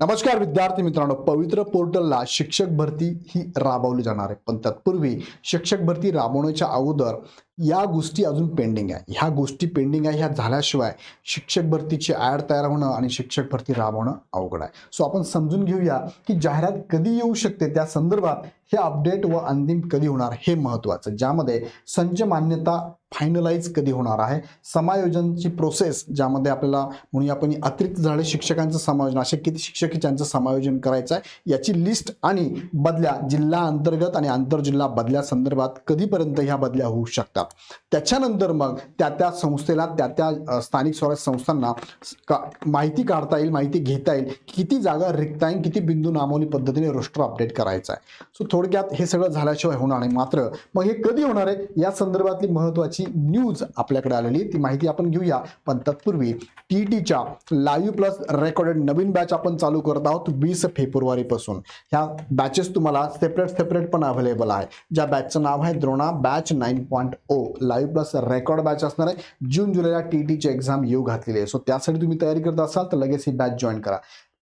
नमस्कार विद्यार्थी मित्रांनो, पवित्र पोर्टलला शिक्षक भरती ही राबवली जाणार आहे. पण तत्पूर्वी शिक्षक भरती राबवण्याच्या अगोदर या गोष्टी अजून पेंडिंग आहे. ह्या गोष्टी पेंडिंग आहे. ह्या झाल्याशिवाय शिक्षक भरतीची ॲड तयार होणं आणि शिक्षक भरती राबवणं अवघड आहे. सो आपण समजून घेऊया की जाहिरात कधी येऊ शकते, त्या संदर्भात हे अपडेट व अंतिम कधी होणार हे महत्त्वाचं. ज्यामध्ये संच मान्यता फायनलाइज कधी होणार आहे, समायोजनची प्रोसेस ज्यामध्ये आपल्याला म्हणूया आपण अतिरिक्त झाले शिक्षकांचं समायोजन, असे किती शिक्षक ज्यांचं समायोजन करायचं आहे याची लिस्ट, आणि बदल्या जिल्हा अंतर्गत आणि आंतरजिल्हा बदल्या संदर्भात कधीपर्यंत ह्या बदल्या होऊ शकतात. त्याच्यानंतर मग त्या संस्थेला त्या स्थानिक स्वराज्य संस्थांना माहिती काढता येईल, माहिती घेता येईल, किती जागा रिक्त आहे, किती बिंदू नामवली पद्धतीने रोस्टर अपडेट करायचा आहे. सो थोडक्यात हे सगळं झाल्याशिवाय होणार नाही. मात्र मग हे कधी होणार आहे या संदर्भातली महत्त्वाची न्यूज आपल्याकडे आलेली, ती माहिती आपण घेऊया. पण तत्पूर्वी टीईटीच्या लाईव्ह प्लस रेकॉर्डेड नवीन बॅच आपण चालू करत आहोत 20 फेब्रुवारी पासून. ह्या बॅचेस तुम्हाला सेपरेट पण अवेलेबल आहे. ज्या बॅचचं नाव आहे Drona batch 9.0 live plus record batch असणार आहे. जून जुलैला टीईटीची एक्झाम येऊ घातलेली आहे. सो त्यासाठी तुम्ही तयारी करत असाल तर लगेच ही बॅच जॉईन करा.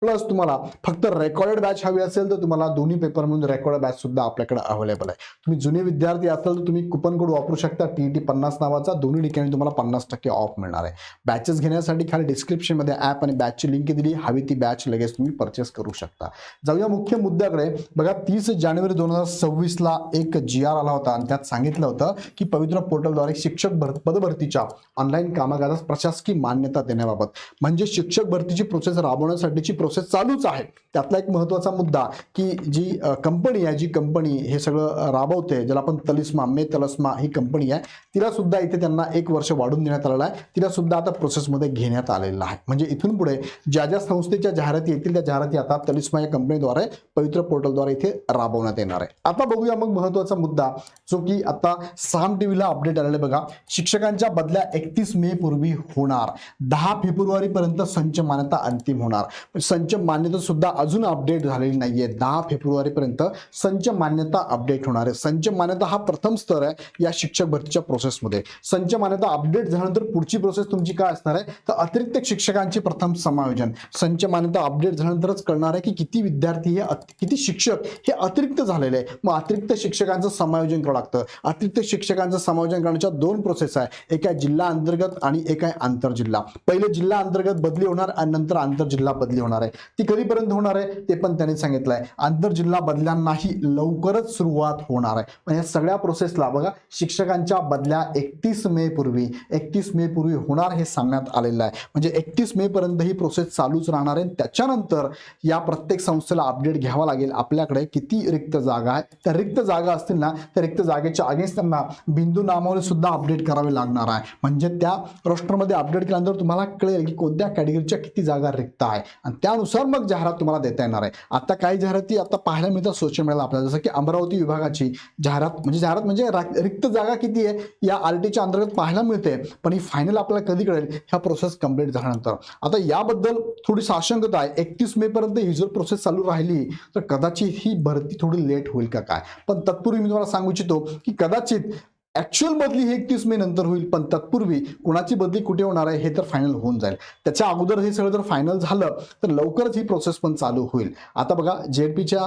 प्लस तुम्हाला फक्त रेकॉर्डेड बॅच हवी असेल तर तुम्हाला दोन्ही पेपर म्हणून रेकॉर्ड बॅच सुद्धा आपल्याकडे अवेलेबल आहे. तुम्ही जुने विद्यार्थी असाल तर तुम्ही कुपन कोड वापरू शकता टीईटी 50 नावाचा. दोन्ही ठिकाणी तुम्हाला 50% ऑफ मिळणार आहे. बॅचेस घेण्यासाठी खाली डिस्क्रिप्शनमध्ये ॲप आणि बॅचची लिंक दिली, हवी ती बॅच लगेच तुम्ही परचेस करू शकता. जाऊया मुख्य मुद्द्याकडे. बघा, 30 जानेवारी 2026ला एक GR आला होता आणि त्यात सांगितलं होतं की पवित्र पोर्टलद्वारे शिक्षक पदभरतीच्या ऑनलाईन कामकाजास प्रशासकीय मान्यता देण्याबाबत. म्हणजे शिक्षक भरतीची प्रोसेस राबवण्यासाठीची प्रोसेस चालूच आहे. त्यातला एक महत्त्वाचा मुद्दा की जी कंपनी आहे, जी कंपनी हे सगळं राबवते, ज्याला आपण तलस्मा ही कंपनी आहे, तिला सुद्धा इथे त्यांना 1 वर्ष वाढून देण्यात आलेलं आहे. तिला सुद्धा आता प्रोसेसमध्ये घेण्यात आलेलं आहे. म्हणजे इथून पुढे ज्या संस्थेच्या जाहिराती येतील त्या जाहिराती आता तलिस्मा या कंपनीद्वारे पवित्र पोर्टलद्वारे इथे राबवण्यात येणार आहे. आता बघूया मग महत्त्वाचा मुद्दा, जो की आता साम टीव्हीला अपडेट आलेला आहे. बघा, शिक्षकांच्या बदल्या 31 मे पूर्वी होणार. 10 फेब्रुवारी पर्यंत संच मान्यता अंतिम होणार. संच मान्यता सुद्धा अजून अपडेट झालेली नाहीये. 10 फेब्रुवारी पर्यंत संच मान्यता अपडेट होणार आहे. संच मान्यता हा प्रथम स्तर आहे या शिक्षक भरतीच्या प्रोसेसमध्ये. संच मान्यता अपडेट झाल्यानंतर पुढची प्रोसेस तुमची काय असणार आहे, तर अतिरिक्त शिक्षकांचे प्रथम समायोजन. संच मान्यता अपडेट झाल्यानंतरच कळणार आहे की किती विद्यार्थी हे किती शिक्षक हे अतिरिक्त झालेले आहे. मग अतिरिक्त शिक्षकांचं समायोजन करावं लागतं. अतिरिक्त शिक्षकांचं समायोजन करण्याच्या 2 प्रोसेस आहे. एक आहे जिल्हा अंतर्गत आणि एक आहे आंतरजिल्हा. पहिले जिल्हा अंतर्गत बदली होणार आणि नंतर आंतरजिल्हा बदली होणार आहे. ती कधीपर्यंत होणार आहे ते पण त्यांनी सांगितलं आहे. आंतरजिल्हा बदल्यांनाही लवकरच सुरुवात होणार आहे. म्हणजे या सगळ्या प्रोसेसला बघा, शिक्षकांच्या बदल्या 31 मे पूर्वी होणार हे सांगण्यात आलेलं आहे. म्हणजे 31 मे पर्यंत ही प्रोसेस चालूच राहणार आहे. त्याच्यानंतर या प्रत्येक संस्थेला अपडेट घ्यावा लागेल आपल्याकडे किती रिक्त जागा आहे. त्या रिक्त जागा असतील ना, त्या रिक्त जागेच्या अगेन्स्ट त्यांना बिंदू नामावली सुद्धा अपडेट करावे लागणार आहे. म्हणजे त्या रोस्टरमध्ये अपडेट केल्यानंतर तुम्हाला कळेल की कोणत्या कॅटेगरीच्या किती जागा रिक्त आहे आणि त्यानुसार मग जाहिरात तुम्हाला देता येणार आहे. आता काही जाहिराती आता पाहायला मिळतात सोशल मीडियाला आपल्याला, जसं की अमरावती विभागाची जाहिरात म्हणजे रिक्त जागा किती आहे या आरटीच्या अंतर्गत पाहायला मिळते. पण ही फायनल आपल्याला कधी कळेल, ह्या प्रोसेस कंप्लीट झाल्यानंतर. आता याबद्दल थोडी साशंकता आहे. 31 मे पर्यंत ही जर प्रोसेस चालू राहिली तर कदाचित ही भरती थोडी लेट होईल का काय. पण तत्पूर्वी मी तुम्हाला सांगू इच्छितो की कदाचित ऍक्च्युअल बदली ही 31 मे नंतर होईल. पण तत्पूर्वी कोणाची बदली कुठे होणार आहे हे तर फायनल होऊन जाईल. त्याच्या अगोदर हे सगळं जर फायनल झालं तर लवकरच ही प्रोसेस पण चालू होईल. आता बघा, जेडपीच्या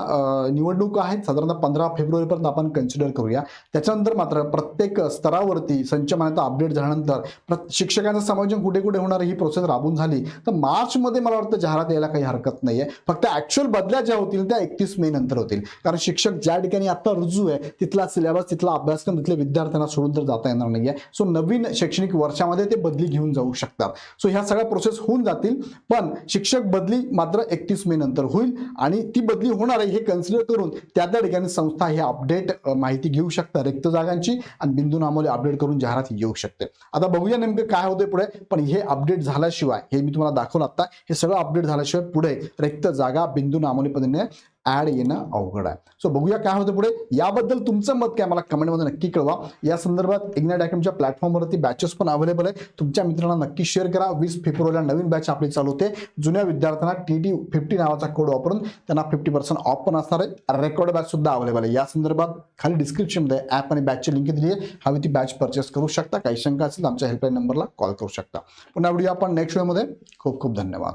निवडणुका आहेत, साधारणतः 15 फेब्रुवारीपर्यंत आपण कन्सिडर करूया. त्याच्यानंतर मात्र प्रत्येक स्तरावरती संच मान्यता अपडेट झाल्यानंतर शिक्षकांचं समायोजन कुठे कुठे होणार ही प्रोसेस राबून झाली तर मार्चमध्ये मला वाटतं जाहिरात यायला काही हरकत नाहीये. फक्त ऍक्च्युअल बदल्या ज्या होतील त्या 31 मे नंतर होतील. कारण शिक्षक ज्या ठिकाणी आता रुजू आहे तिथला सिलेबस, तिथला अभ्यासक्रम, तिथले विद्यार्थी त्यांना सोडून तर जाता येणार नाहीये. सो नवीन शैक्षणिक वर्षामध्ये ते बदली घेऊन जाऊ शकतात. सो ह्या सगळ्या प्रोसेस होऊन जातील. पण शिक्षक बदली मात्र 31 मे नंतर होईल आणि ती बदली होणार आहे हे कन्सिडर करून त्या ठिकाणी संस्था हे अपडेट माहिती घेऊ शकतात रिक्त जागांची आणि बिंदू नामावली अपडेट करून जाहिरात येऊ शकते. आता बघूया नेमकं काय होते पुढे. पण हे अपडेट झाल्याशिवाय, हे मी तुम्हाला दाखवलं आता, हे सगळं अपडेट झाल्याशिवाय पुढे रिक्त जागा बिंदू नामावली पद्धतीने ऍड येणं अवघड आहे. सो बघूया काय होतं पुढे. याबद्दल तुमचं मत काय मला कमेंटमध्ये नक्की कळवा. या संदर्भात इग्नाइट अकॅडमीच्या प्लॅटफॉर्मवरती बॅचेस पण अवेलेबल आहे. तुमच्या मित्रांना नक्की शेअर करा. 20 फेब्रुवारीला नवीन बॅच आपली चालू होते. जुन्या विद्यार्थ्यांना TT50 नावाचा कोड वापरून त्यांना 50% ऑफ पण असणार आहे. रेकॉर्ड बॅच सुद्धा अवेलेबल आहे. या संदर्भात खाली डिस्क्रिप्शनमध्ये ॲप आणि बॅचची लिंक दिली आहे. हवी ती बॅच परचेस करू शकता. काही शंका असेल आमच्या हेल्पलाईन नंबरला कॉल करू शकता. पुन्हा व्हिडिओ आपण नेक्स्ट व्हिडिओमध्ये. खूप खूप धन्यवाद.